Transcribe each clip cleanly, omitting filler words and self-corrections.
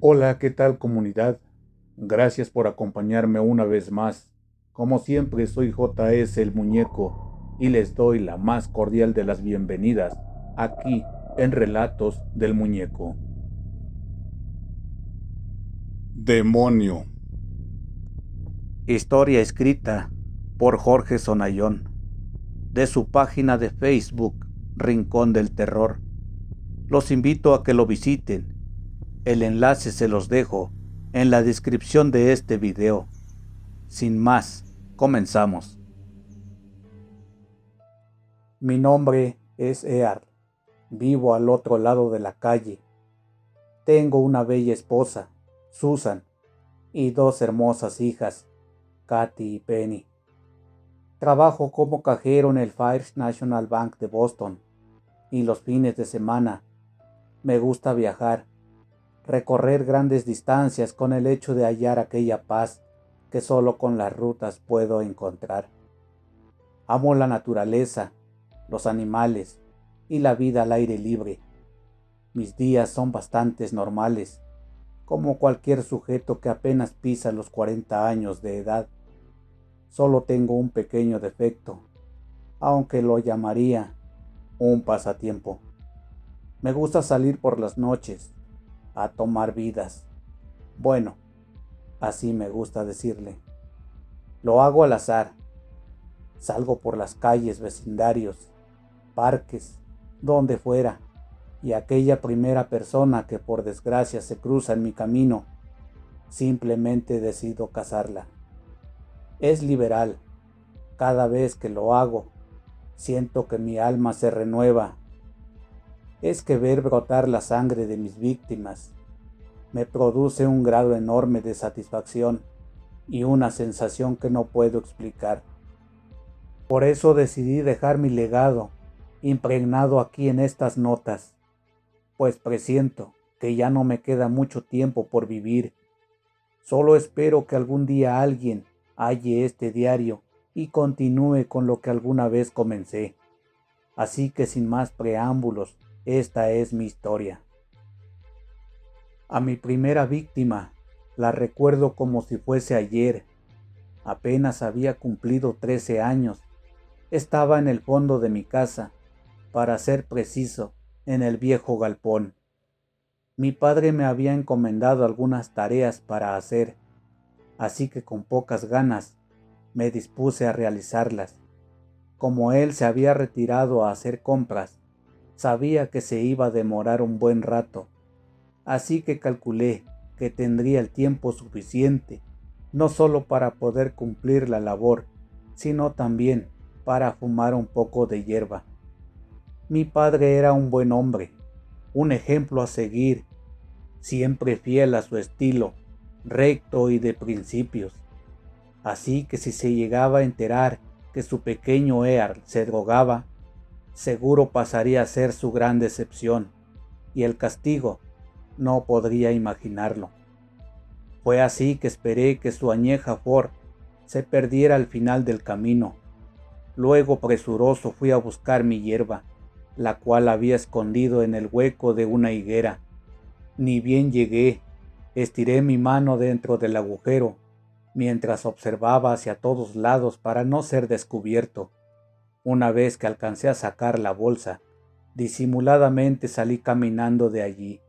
Hola, ¿qué tal comunidad? Gracias por acompañarme una vez más. Como siempre, soy JS el Muñeco y les doy la más cordial de las bienvenidas aquí en Relatos del Muñeco. Demonio. Historia escrita por Jorge Sonayón, de su página de Facebook, Rincón del Terror. Los invito a que lo visiten. El enlace se los dejo en la descripción de este video. Sin más, comenzamos. Mi nombre es Earl. Vivo al otro lado de la calle. Tengo una bella esposa, Susan, y dos hermosas hijas, Katy y Penny. Trabajo como cajero en el First National Bank de Boston, y los fines de semana me gusta viajar, recorrer grandes distancias con el hecho de hallar aquella paz que solo con las rutas puedo encontrar. Amo la naturaleza, los animales y la vida al aire libre. Mis días son bastante normales, como cualquier sujeto que apenas pisa los 40 años de edad. Solo tengo un pequeño defecto, aunque lo llamaría un pasatiempo. Me gusta salir por las noches, a tomar vidas. Bueno, así me gusta decirle. Lo hago al azar. Salgo por las calles, vecindarios, parques, donde fuera, y aquella primera persona que por desgracia se cruza en mi camino, simplemente decido cazarla. Es liberal. Cada vez que lo hago, siento que mi alma se renueva. Es que ver brotar la sangre de mis víctimas me produce un grado enorme de satisfacción y una sensación que no puedo explicar. Por eso decidí dejar mi legado impregnado aquí en estas notas, pues presiento que ya no me queda mucho tiempo por vivir. Solo espero que algún día alguien halle este diario y continúe con lo que alguna vez comencé. Así que sin más preámbulos, esta es mi historia. A mi primera víctima la recuerdo como si fuese ayer. Apenas había cumplido 13 años. Estaba en el fondo de mi casa, para ser preciso, en el viejo galpón. Mi padre me había encomendado algunas tareas para hacer, así que con pocas ganas me dispuse a realizarlas. Como él se había retirado a hacer compras, sabía que se iba a demorar un buen rato, así que calculé que tendría el tiempo suficiente, no solo para poder cumplir la labor, sino también para fumar un poco de hierba. Mi padre era un buen hombre, un ejemplo a seguir, siempre fiel a su estilo, recto y de principios. Así que si se llegaba a enterar que su pequeño Earl se drogaba, seguro pasaría a ser su gran decepción, y el castigo no podría imaginarlo. Fue así que esperé que su añeja Ford se perdiera al final del camino. Luego presuroso fui a buscar mi hierba, la cual había escondido en el hueco de una higuera. Ni bien llegué, estiré mi mano dentro del agujero, mientras observaba hacia todos lados para no ser descubierto. Una vez que alcancé a sacar la bolsa, disimuladamente salí caminando de allí,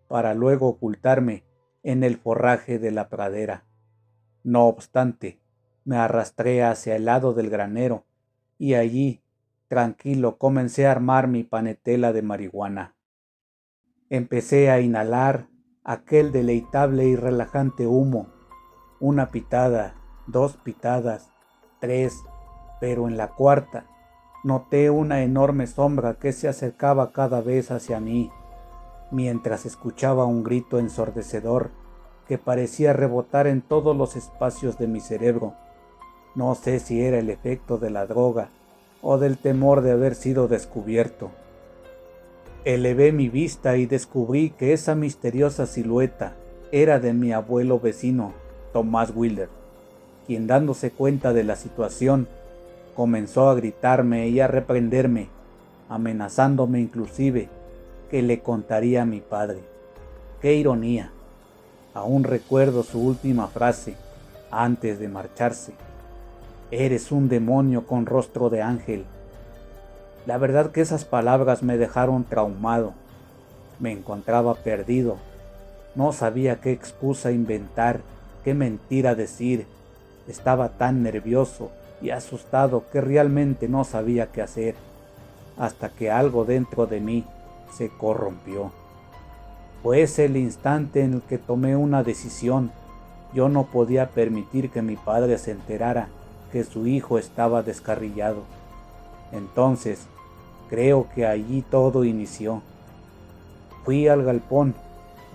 para luego ocultarme en el forraje de la pradera. No obstante, me arrastré hacia el lado del granero, y allí, tranquilo, comencé a armar mi panetela de marihuana. Empecé a inhalar aquel deleitable y relajante humo. Una pitada, dos pitadas, tres, pero en la cuarta noté una enorme sombra que se acercaba cada vez hacia mí, mientras escuchaba un grito ensordecedor que parecía rebotar en todos los espacios de mi cerebro. No sé si era el efecto de la droga o del temor de haber sido descubierto. Elevé mi vista y descubrí que esa misteriosa silueta era de mi abuelo vecino, Tomás Wilder, quien, dándose cuenta de la situación, comenzó a gritarme y a reprenderme, amenazándome inclusive que le contaría a mi padre. ¡Qué ironía! Aún recuerdo su última frase antes de marcharse. Eres un demonio con rostro de ángel. La verdad que esas palabras me dejaron traumado. Me encontraba perdido. No sabía qué excusa inventar, qué mentira decir. Estaba tan nervioso y asustado que realmente no sabía qué hacer, hasta que algo dentro de mí se corrompió. Fue ese el instante en el que tomé una decisión. Yo no podía permitir que mi padre se enterara que su hijo estaba descarriado. Entonces, creo que allí todo inició. Fui al galpón,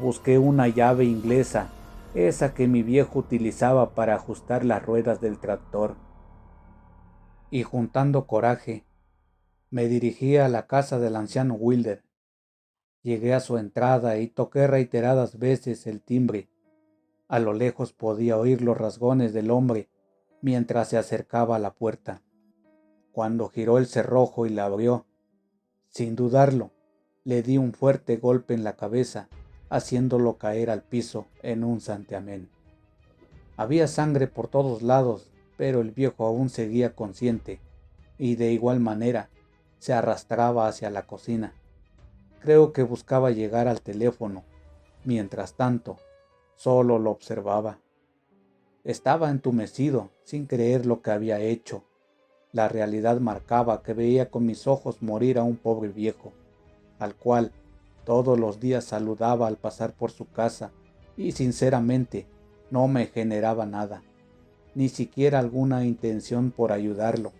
busqué una llave inglesa, esa que mi viejo utilizaba para ajustar las ruedas del tractor. Y juntando coraje, me dirigí a la casa del anciano Wilder. Llegué a su entrada y toqué reiteradas veces el timbre. A lo lejos podía oír los rasgones del hombre mientras se acercaba a la puerta. Cuando giró el cerrojo y la abrió, sin dudarlo, le di un fuerte golpe en la cabeza, haciéndolo caer al piso en un santiamén. Había sangre por todos lados, pero el viejo aún seguía consciente, y de igual manera se arrastraba hacia la cocina. Creo que buscaba llegar al teléfono. Mientras tanto, solo lo observaba. Estaba entumecido, sin creer lo que había hecho. La realidad marcaba que veía con mis ojos morir a un pobre viejo, al cual todos los días saludaba al pasar por su casa, y sinceramente no me generaba nada, ni siquiera alguna intención por ayudarlo.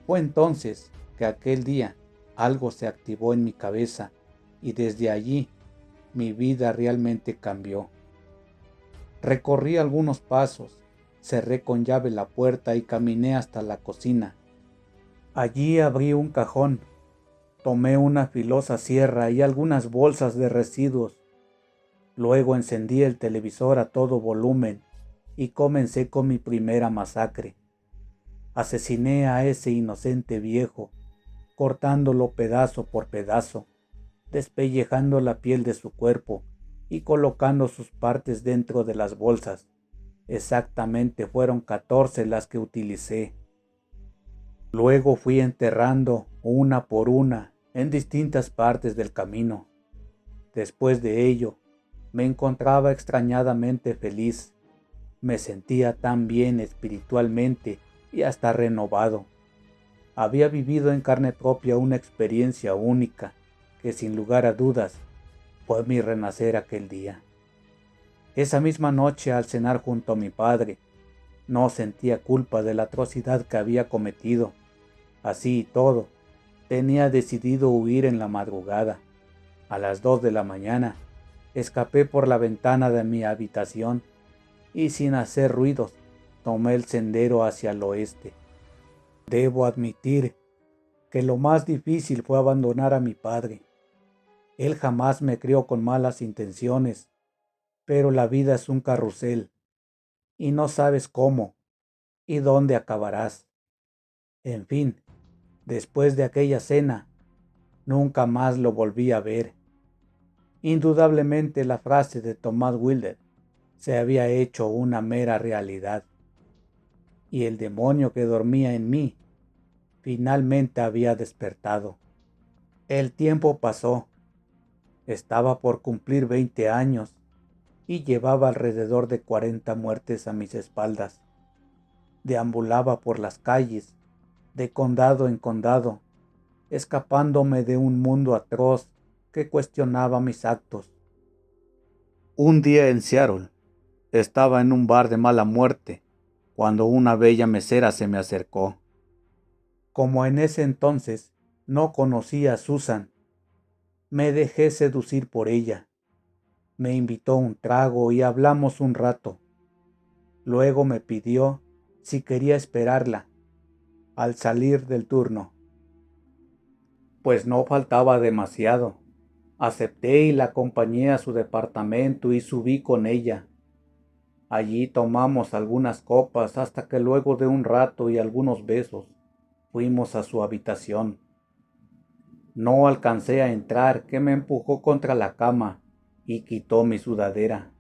Fue entonces que aquel día algo se activó en mi cabeza, y desde allí mi vida realmente cambió. Recorrí algunos pasos, cerré con llave la puerta y caminé hasta la cocina. Allí abrí un cajón, tomé una filosa sierra y algunas bolsas de residuos. Luego encendí el televisor a todo volumen y comencé con mi primera masacre. Asesiné a ese inocente viejo, cortándolo pedazo por pedazo, despellejando la piel de su cuerpo y colocando sus partes dentro de las bolsas. Exactamente fueron 14 las que utilicé. Luego fui enterrando una por una en distintas partes del camino. Después de ello, me encontraba extrañadamente feliz. Me sentía tan bien espiritualmente y hasta renovado. Había vivido en carne propia una experiencia única que sin lugar a dudas fue mi renacer aquel día. Esa misma noche al cenar junto a mi padre, no sentía culpa de la atrocidad que había cometido. Así y todo, tenía decidido huir en la madrugada. A las 2 de la mañana, escapé por la ventana de mi habitación y sin hacer ruidos, tomé el sendero hacia el oeste. Debo admitir que lo más difícil fue abandonar a mi padre. Él jamás me crió con malas intenciones, pero la vida es un carrusel y no sabes cómo y dónde acabarás. En fin, después de aquella cena, nunca más lo volví a ver. Indudablemente la frase de Thomas Wilder se había hecho una mera realidad, y el demonio que dormía en mí finalmente había despertado. El tiempo pasó, estaba por cumplir 20 años y llevaba alrededor de 40 muertes a mis espaldas. Deambulaba por las calles, de condado en condado, escapándome de un mundo atroz que cuestionaba mis actos. Un día en Seattle, estaba en un bar de mala muerte, cuando una bella mesera se me acercó. Como en ese entonces no conocía a Susan, me dejé seducir por ella. Me invitó un trago y hablamos un rato. Luego me pidió si quería esperarla al salir del turno. Pues no faltaba demasiado. Acepté y la acompañé a su departamento y subí con ella. Allí tomamos algunas copas hasta que luego de un rato y algunos besos fuimos a su habitación. No alcancé a entrar, que me empujó contra la cama y quitó mi sudadera.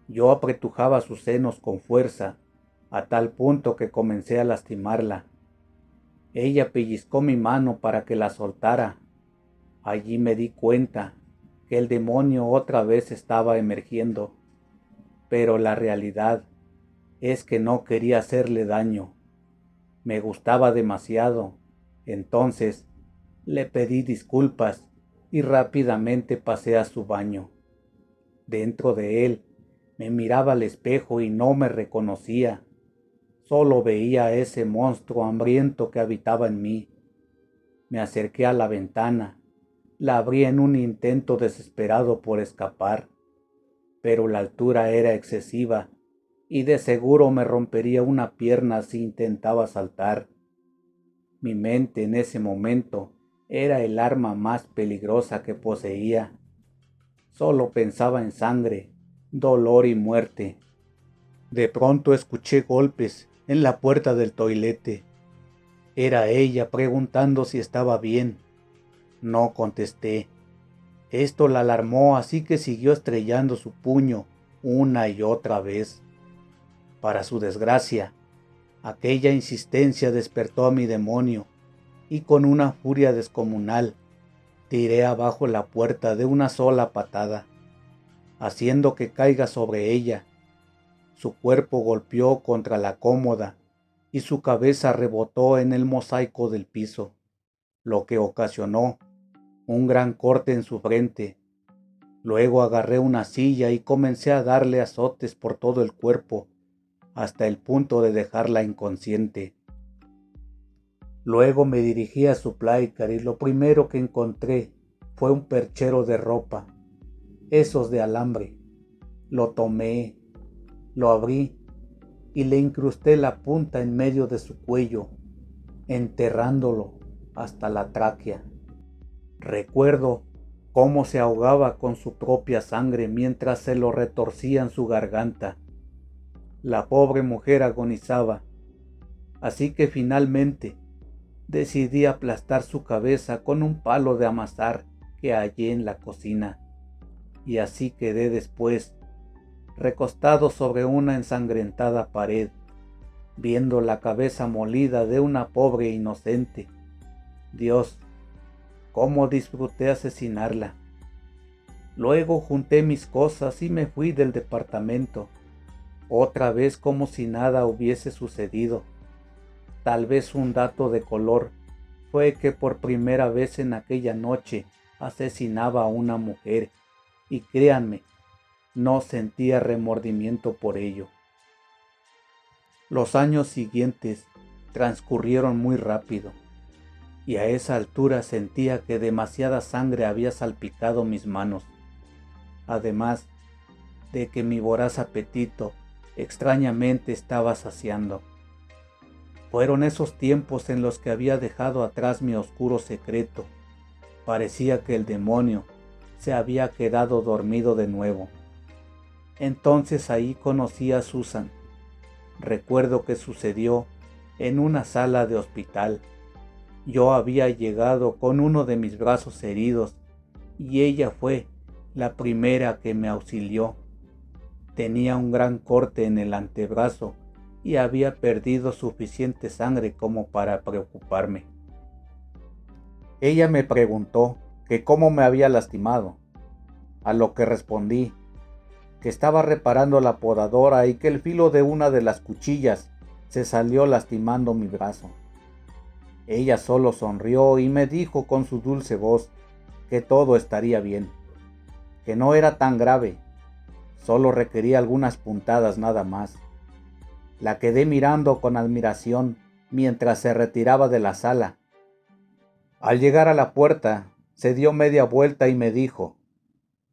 Yo apretujaba sus senos con fuerza, a tal punto que comencé a lastimarla. Ella pellizcó mi mano para que la soltara. Allí me di cuenta que el demonio otra vez estaba emergiendo, pero la realidad es que no quería hacerle daño. Me gustaba demasiado. Entonces le pedí disculpas y rápidamente pasé a su baño. Dentro de él me miraba al espejo y no me reconocía. Solo veía a ese monstruo hambriento que habitaba en mí. Me acerqué a la ventana, la abrí en un intento desesperado por escapar, pero la altura era excesiva y de seguro me rompería una pierna si intentaba saltar. Mi mente en ese momento era el arma más peligrosa que poseía. Solo pensaba en sangre, dolor y muerte. De pronto escuché golpes en la puerta del toilete. Era ella preguntando si estaba bien. No contesté. Esto la alarmó, así que siguió estrellando su puño una y otra vez. Para su desgracia, aquella insistencia despertó a mi demonio y con una furia descomunal tiré abajo la puerta de una sola patada, haciendo que caiga sobre ella. Su cuerpo golpeó contra la cómoda y su cabeza rebotó en el mosaico del piso, lo que ocasionó un gran corte en su frente. Luego agarré una silla y comencé a darle azotes por todo el cuerpo hasta el punto de dejarla inconsciente. Luego me dirigí a su plácar y lo primero que encontré fue un perchero de ropa, esos de alambre. Lo tomé, lo abrí y le incrusté la punta en medio de su cuello, enterrándolo hasta la tráquea. Recuerdo cómo se ahogaba con su propia sangre mientras se lo retorcía en su garganta. La pobre mujer agonizaba, así que finalmente decidí aplastar su cabeza con un palo de amasar que hallé en la cocina, y así quedé después, recostado sobre una ensangrentada pared, viendo la cabeza molida de una pobre inocente. Dios, cómo disfruté asesinarla. Luego junté mis cosas y me fui del departamento, otra vez como si nada hubiese sucedido. Tal vez un dato de color fue que por primera vez en aquella noche asesinaba a una mujer, y créanme, no sentía remordimiento por ello. Los años siguientes transcurrieron muy rápido, y a esa altura sentía que demasiada sangre había salpicado mis manos, además de que mi voraz apetito extrañamente estaba saciando. Fueron esos tiempos en los que había dejado atrás mi oscuro secreto. Parecía que el demonio se había quedado dormido de nuevo. Entonces ahí conocí a Susan. Recuerdo que sucedió en una sala de hospital. Yo había llegado con uno de mis brazos heridos y ella fue la primera que me auxilió. Tenía un gran corte en el antebrazo y había perdido suficiente sangre como para preocuparme. Ella me preguntó que cómo me había lastimado, a lo que respondí que estaba reparando la podadora y que el filo de una de las cuchillas se salió lastimando mi brazo. Ella solo sonrió y me dijo con su dulce voz que todo estaría bien, que no era tan grave, solo requería algunas puntadas nada más. La quedé mirando con admiración mientras se retiraba de la sala. Al llegar a la puerta, se dio media vuelta y me dijo: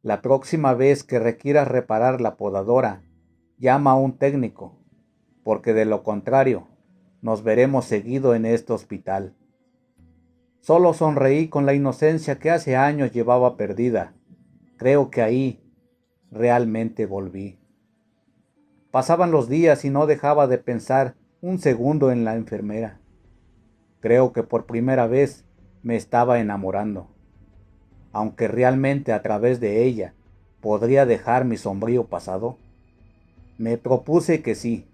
la próxima vez que requieras reparar la podadora, llama a un técnico, porque de lo contrario, nos veremos seguido en este hospital. Solo sonreí con la inocencia que hace años llevaba perdida. Creo que ahí realmente volví. Pasaban los días y no dejaba de pensar un segundo en la enfermera. Creo que por primera vez me estaba enamorando, aunque realmente a través de ella podría dejar mi sombrío pasado. Me propuse que sí.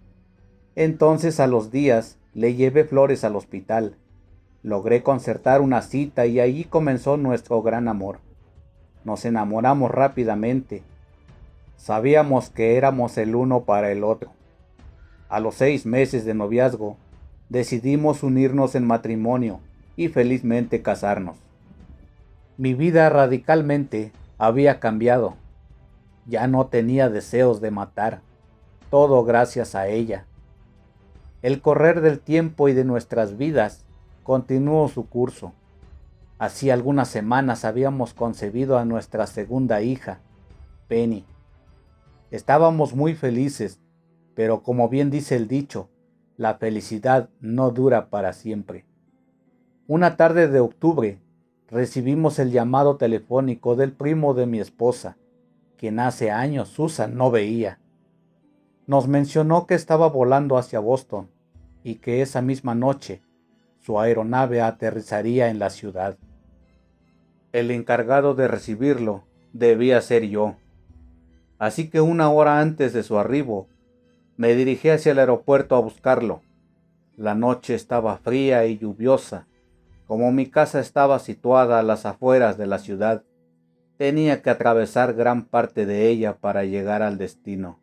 Entonces a los días le llevé flores al hospital. Logré concertar una cita y allí comenzó nuestro gran amor. Nos enamoramos rápidamente. Sabíamos que éramos el uno para el otro. A los 6 meses de noviazgo, decidimos unirnos en matrimonio y felizmente casarnos. Mi vida radicalmente había cambiado. Ya no tenía deseos de matar, todo gracias a ella. El correr del tiempo y de nuestras vidas continuó su curso. Hacía algunas semanas habíamos concebido a nuestra segunda hija, Penny. Estábamos muy felices, pero como bien dice el dicho, la felicidad no dura para siempre. Una tarde de octubre, recibimos el llamado telefónico del primo de mi esposa, quien hace años Susan no veía. Nos mencionó que estaba volando hacia Boston y que esa misma noche su aeronave aterrizaría en la ciudad. El encargado de recibirlo debía ser yo. Así que 1 hora antes de su arribo, me dirigí hacia el aeropuerto a buscarlo. La noche estaba fría y lluviosa. Como mi casa estaba situada a las afueras de la ciudad, tenía que atravesar gran parte de ella para llegar al destino.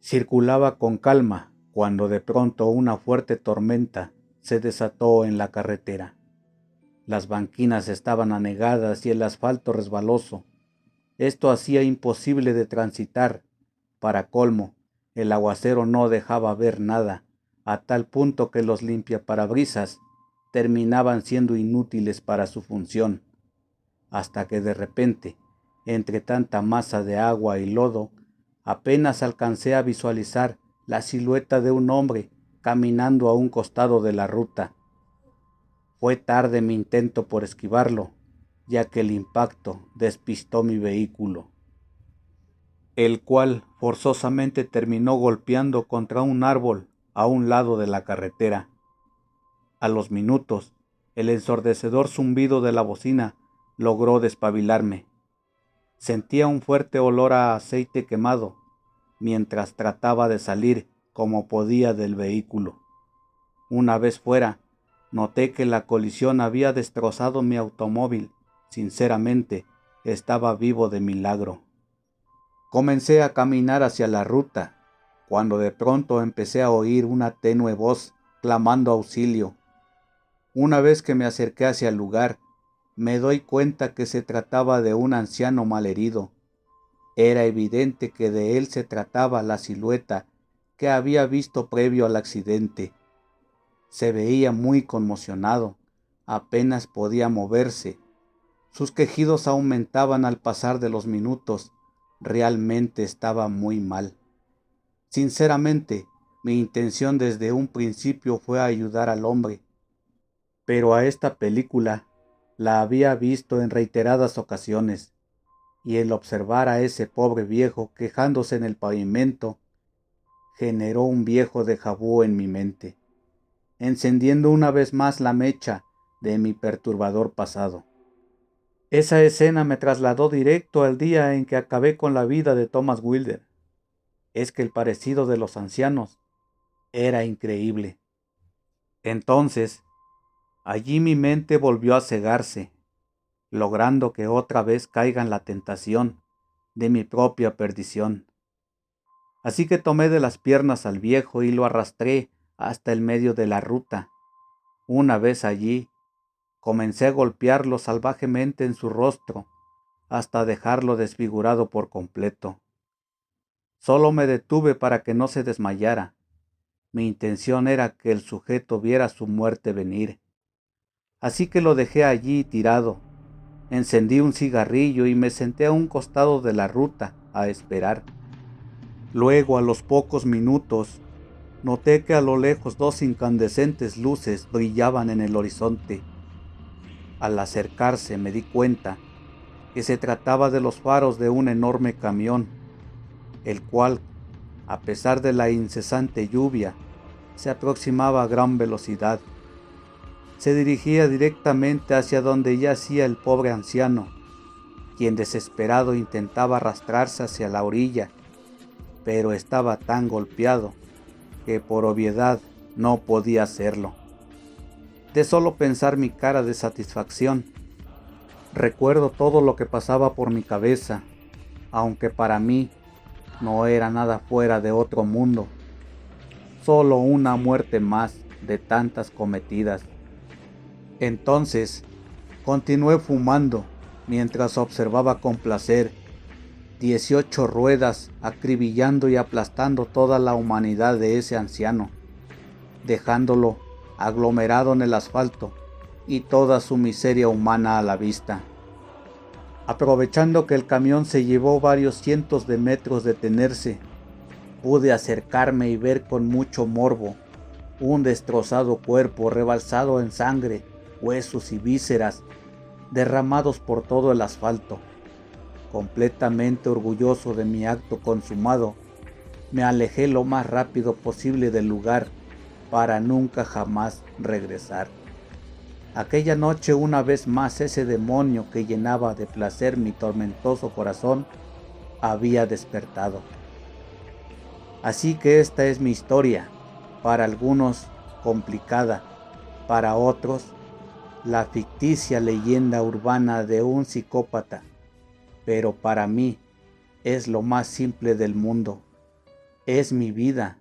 Circulaba con calma cuando de pronto una fuerte tormenta se desató en la carretera. Las banquinas estaban anegadas y el asfalto resbaloso. Esto hacía imposible de transitar. Para colmo, el aguacero no dejaba ver nada, a tal punto que los limpiaparabrisas terminaban siendo inútiles para su función, hasta que de repente, entre tanta masa de agua y lodo, apenas alcancé a visualizar la silueta de un hombre caminando a un costado de la ruta. Fue tarde mi intento por esquivarlo, ya que el impacto despistó mi vehículo, el cual forzosamente terminó golpeando contra un árbol a un lado de la carretera. A los minutos, el ensordecedor zumbido de la bocina logró despabilarme. Sentía un fuerte olor a aceite quemado mientras trataba de salir como podía del vehículo. Una vez fuera, noté que la colisión había destrozado mi automóvil. Sinceramente, estaba vivo de milagro. Comencé a caminar hacia la ruta, cuando de pronto empecé a oír una tenue voz clamando auxilio. Una vez que me acerqué hacia el lugar, me doy cuenta que se trataba de un anciano malherido. Era evidente que de él se trataba la silueta que había visto previo al accidente. Se veía muy conmocionado, apenas podía moverse. Sus quejidos aumentaban al pasar de los minutos. Realmente estaba muy mal. Sinceramente, mi intención desde un principio fue ayudar al hombre, pero a esta película la había visto en reiteradas ocasiones, y el observar a ese pobre viejo quejándose en el pavimento generó un viejo déjà vu en mi mente, encendiendo una vez más la mecha de mi perturbador pasado. Esa escena me trasladó directo al día en que acabé con la vida de Thomas Wilder. Es que el parecido de los ancianos era increíble. Entonces, allí mi mente volvió a cegarse, logrando que otra vez caiga en la tentación de mi propia perdición. Así que tomé de las piernas al viejo y lo arrastré hasta el medio de la ruta. Una vez allí, comencé a golpearlo salvajemente en su rostro hasta dejarlo desfigurado por completo. Solo me detuve para que no se desmayara. Mi intención era que el sujeto viera su muerte venir. Así que lo dejé allí tirado. Encendí un cigarrillo y me senté a un costado de la ruta a esperar. Luego, a los pocos minutos, noté que a lo lejos 2 incandescentes luces brillaban en el horizonte. Al acercarse me di cuenta que se trataba de los faros de un enorme camión, el cual, a pesar de la incesante lluvia, se aproximaba a gran velocidad. Se dirigía directamente hacia donde yacía el pobre anciano, quien desesperado intentaba arrastrarse hacia la orilla, pero estaba tan golpeado que por obviedad no podía hacerlo. De solo pensar mi cara de satisfacción, recuerdo todo lo que pasaba por mi cabeza, aunque para mí no era nada fuera de otro mundo, solo una muerte más de tantas cometidas. Entonces, continué fumando mientras observaba con placer 18 ruedas acribillando y aplastando toda la humanidad de ese anciano, dejándolo aglomerado en el asfalto y toda su miseria humana a la vista. Aprovechando que el camión se llevó varios cientos de metros de detenerse, pude acercarme y ver con mucho morbo un destrozado cuerpo rebalsado en sangre, huesos y vísceras derramados por todo el asfalto. Completamente orgulloso de mi acto consumado, me alejé lo más rápido posible del lugar para nunca jamás regresar. Aquella noche, una vez más, ese demonio que llenaba de placer mi tormentoso corazón había despertado. Así que esta es mi historia, para algunos complicada, para otros la ficticia leyenda urbana de un psicópata, pero para mí es lo más simple del mundo. Es mi vida.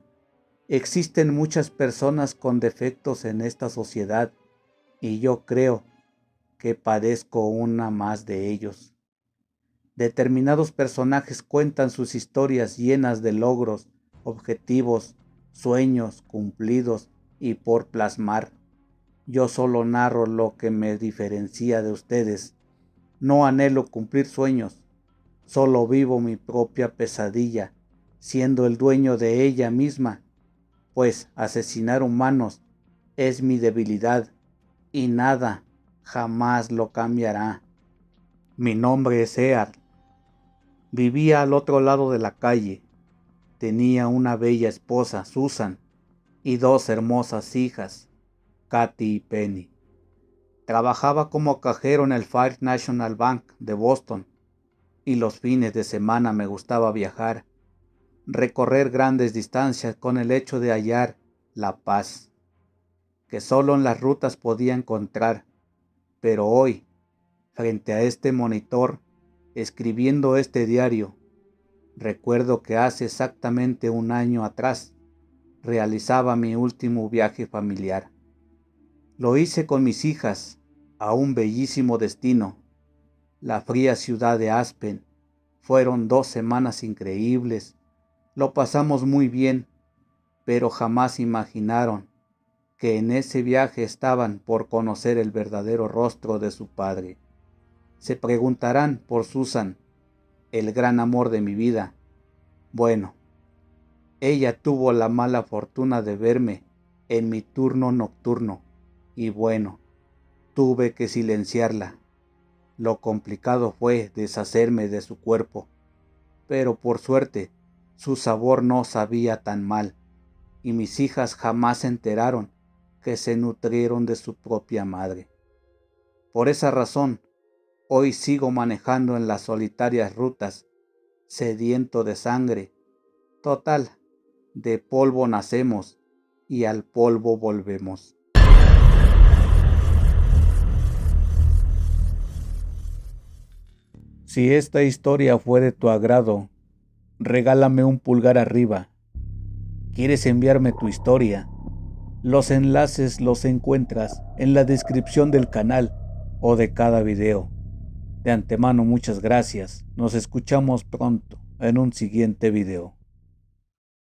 Existen muchas personas con defectos en esta sociedad y yo creo que padezco una más de ellos. Determinados personajes cuentan sus historias llenas de logros, objetivos, sueños cumplidos y por plasmar. Yo solo narro lo que me diferencia de ustedes. No anhelo cumplir sueños, solo vivo mi propia pesadilla, siendo el dueño de ella misma, pues asesinar humanos es mi debilidad y nada jamás lo cambiará. Mi nombre es Earl. Vivía al otro lado de la calle. Tenía una bella esposa, Susan, y dos hermosas hijas, Katy y Penny. Trabajaba como cajero en el First National Bank de Boston y los fines de semana me gustaba viajar, recorrer grandes distancias con el hecho de hallar la paz, que solo en las rutas podía encontrar. Pero hoy, frente a este monitor, escribiendo este diario, recuerdo que hace exactamente un año atrás realizaba mi último viaje familiar. Lo hice con mis hijas a un bellísimo destino, la fría ciudad de Aspen. Fueron 2 semanas increíbles, lo pasamos muy bien, pero jamás imaginaron que en ese viaje estaban por conocer el verdadero rostro de su padre. Se preguntarán por Susan, el gran amor de mi vida. Bueno, ella tuvo la mala fortuna de verme en mi turno nocturno y bueno, tuve que silenciarla. Lo complicado fue deshacerme de su cuerpo, pero por suerte su sabor no sabía tan mal y mis hijas jamás se enteraron que se nutrieron de su propia madre. Por esa razón, hoy sigo manejando en las solitarias rutas, sediento de sangre. Total, de polvo nacemos y al polvo volvemos. Si esta historia fue de tu agrado, regálame un pulgar arriba. ¿Quieres enviarme tu historia? Los enlaces los encuentras en la descripción del canal o de cada video. De antemano, muchas gracias. Nos escuchamos pronto en un siguiente video.